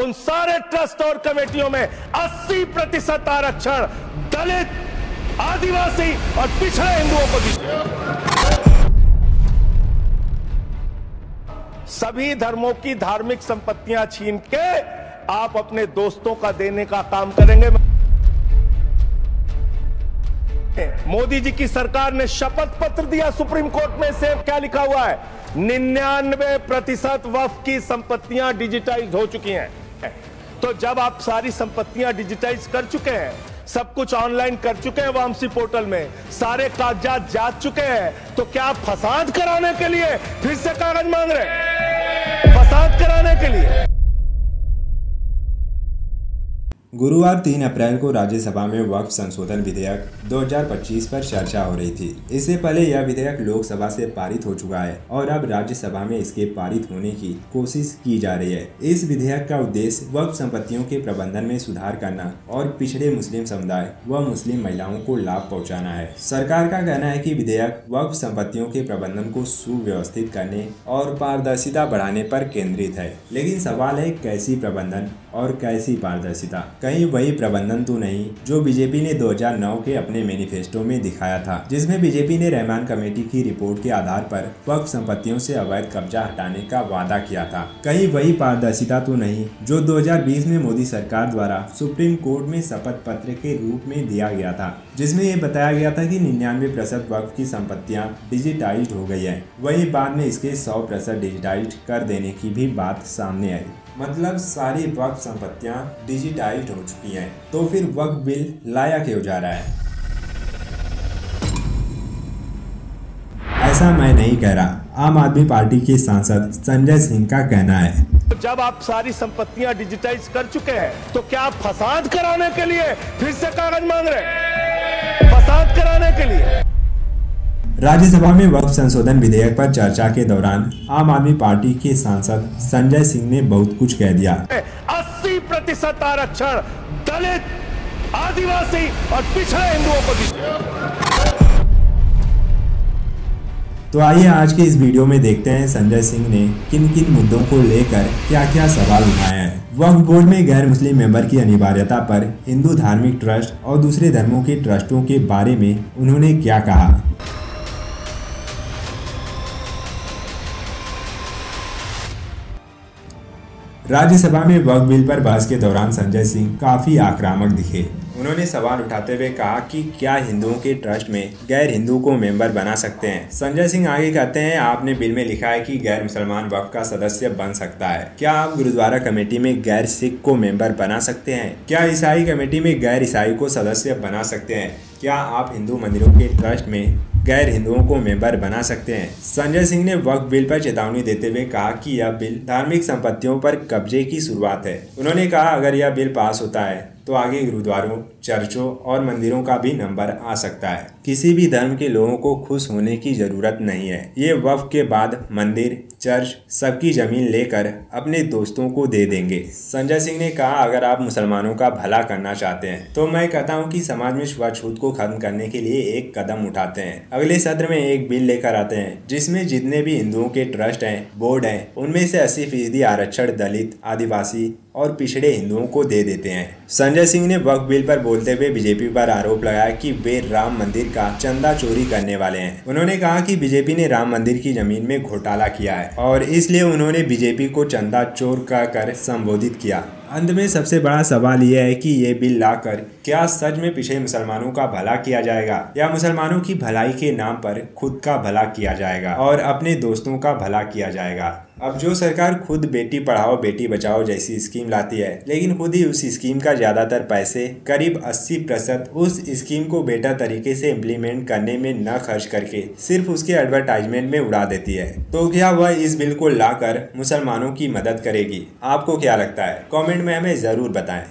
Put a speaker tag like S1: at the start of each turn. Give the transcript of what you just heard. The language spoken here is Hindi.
S1: उन सारे ट्रस्ट और कमेटियों में 80% आरक्षण दलित, आदिवासी और पिछड़े हिंदुओं को दीजिए। सभी धर्मों की धार्मिक संपत्तियां छीन के आप अपने दोस्तों का देने का काम करेंगे। मोदी जी की सरकार ने शपथ पत्र दिया सुप्रीम कोर्ट में, से क्या लिखा हुआ है? 99% वक्फ की संपत्तियां डिजिटाइज हो चुकी हैं। तो जब आप सारी संपत्तियां डिजिटाइज कर चुके हैं, सब कुछ ऑनलाइन कर चुके हैं, वामसी पोर्टल में सारे कागजात जांच चुके हैं, तो क्या आप फसाद कराने के लिए फिर से कागज मांग रहे हैं? फसाद कराने के लिए।
S2: गुरुवार 3 अप्रैल को राज्यसभा में वक्फ संशोधन विधेयक 2025 पर चर्चा हो रही थी। इससे पहले यह विधेयक लोकसभा से पारित हो चुका है और अब राज्यसभा में इसके पारित होने की कोशिश की जा रही है। इस विधेयक का उद्देश्य वक्फ संपत्तियों के प्रबंधन में सुधार करना और पिछड़े मुस्लिम समुदाय व मुस्लिम महिलाओं को लाभ पहुँचाना है। सरकार का कहना है कि विधेयक वक्फ संपत्तियों के प्रबंधन को सुव्यवस्थित करने और पारदर्शिता बढ़ाने पर केंद्रित है। लेकिन सवाल है, कैसी प्रबंधन और कैसी पारदर्शिता? कहीं वही प्रबंधन तो नहीं जो बीजेपी ने 2009 के अपने मैनिफेस्टो में दिखाया था, जिसमें बीजेपी ने रहमान कमेटी की रिपोर्ट के आधार पर वक्फ संपत्तियों से अवैध कब्जा हटाने का वादा किया था। कहीं वही पारदर्शिता तो नहीं जो 2020 में मोदी सरकार द्वारा सुप्रीम कोर्ट में शपथ पत्र के रूप में दिया गया था, जिसमें ये बताया गया था कि 99% वक्फ की संपत्तियां डिजिटाइज्ड हो गई है। वहीं बाद में इसके 100% डिजिटाइज्ड कर देने की भी बात सामने आई। मतलब सारी वक्फ संपत्तियां डिजिटाइज्ड हो चुकी हैं। तो फिर वक्फ बिल लाया क्यों जा रहा है? ऐसा मैं नहीं कह रहा, आम आदमी पार्टी के सांसद संजय सिंह का कहना है।
S1: जब आप सारी संपत्तियां डिजिटाइज कर चुके हैं, तो क्या आप फसाद कराने के लिए फिर से कागज मांग रहे हैं? फसाद कराने के लिए।
S2: राज्यसभा में वक्फ संशोधन विधेयक पर चर्चा के दौरान आम आदमी पार्टी के सांसद संजय सिंह ने बहुत कुछ कह दिया।
S1: 80% आरक्षण दलित, आदिवासी और पिछड़े हिंदुओं को दीजिए।
S2: तो आइए आज के इस वीडियो में देखते हैं संजय सिंह ने किन किन मुद्दों को लेकर क्या क्या सवाल उठाए हैं। वक्फ बोर्ड में गैर मुस्लिम मेंबर की अनिवार्यता पर हिंदू धार्मिक ट्रस्ट और दूसरे धर्मों के ट्रस्टों के बारे में उन्होंने क्या कहा। राज्यसभा में वक्फ बिल पर बहस के दौरान संजय सिंह काफी आक्रामक दिखे। उन्होंने सवाल उठाते हुए कहा कि क्या हिंदुओं के ट्रस्ट में गैर हिंदू को मेंबर बना सकते हैं। संजय सिंह आगे कहते हैं, आपने बिल में लिखा है कि गैर मुसलमान वक्फ का सदस्य बन सकता है। क्या आप गुरुद्वारा कमेटी में गैर सिख को मेंबर बना सकते हैं? क्या ईसाई कमेटी में गैर ईसाई को सदस्य बना सकते हैं? क्या आप हिंदू मंदिरों के ट्रस्ट में गैर हिंदुओं को मेंबर बना सकते हैं? संजय सिंह ने वक्फ बिल पर चेतावनी देते हुए कहा कि यह बिल धार्मिक संपत्तियों पर कब्जे की शुरुआत है। उन्होंने कहा, अगर यह बिल पास होता है तो आगे गुरुद्वारों, चर्चों और मंदिरों का भी नंबर आ सकता है। किसी भी धर्म के लोगों को खुश होने की जरूरत नहीं है। ये वक्फ के बाद मंदिर, चर्च सबकी जमीन लेकर अपने दोस्तों को दे देंगे। संजय सिंह ने कहा, अगर आप मुसलमानों का भला करना चाहते हैं तो मैं कहता हूं कि समाज में छुआछूत को खत्म करने के लिए एक कदम उठाते हैं। अगले सत्र में एक बिल लेकर आते हैं जिसमें जितने भी हिंदुओं के ट्रस्ट हैं, बोर्ड हैं, उनमें से 80% आरक्षण दलित, आदिवासी और पिछड़े हिंदुओं को दे देते हैं। संजय सिंह ने वक्फ बिल पर बोलते हुए बीजेपी पर आरोप लगाया कि वे राम मंदिर का चंदा चोरी करने वाले हैं। उन्होंने कहा कि बीजेपी ने राम मंदिर की जमीन में घोटाला किया है और इसलिए उन्होंने बीजेपी को चंदा चोर कहकर संबोधित किया। अंत में सबसे बड़ा सवाल यह है कि ये बिल लाकर क्या सच में पिछड़े मुसलमानों का भला किया जाएगा या मुसलमानों की भलाई के नाम पर खुद का भला किया जाएगा और अपने दोस्तों का भला किया जाएगा। अब जो सरकार खुद बेटी पढ़ाओ बेटी बचाओ जैसी स्कीम लाती है, लेकिन खुद ही उस स्कीम का ज्यादातर पैसे करीब 80% उस स्कीम को बेटर तरीके से इम्प्लीमेंट करने में न खर्च करके सिर्फ उसके एडवर्टाइजमेंट में उड़ा देती है, तो क्या वह इस बिल को लाकर मुसलमानों की मदद करेगी? आपको क्या लगता है? कमेंट में हमें जरूर बताएं।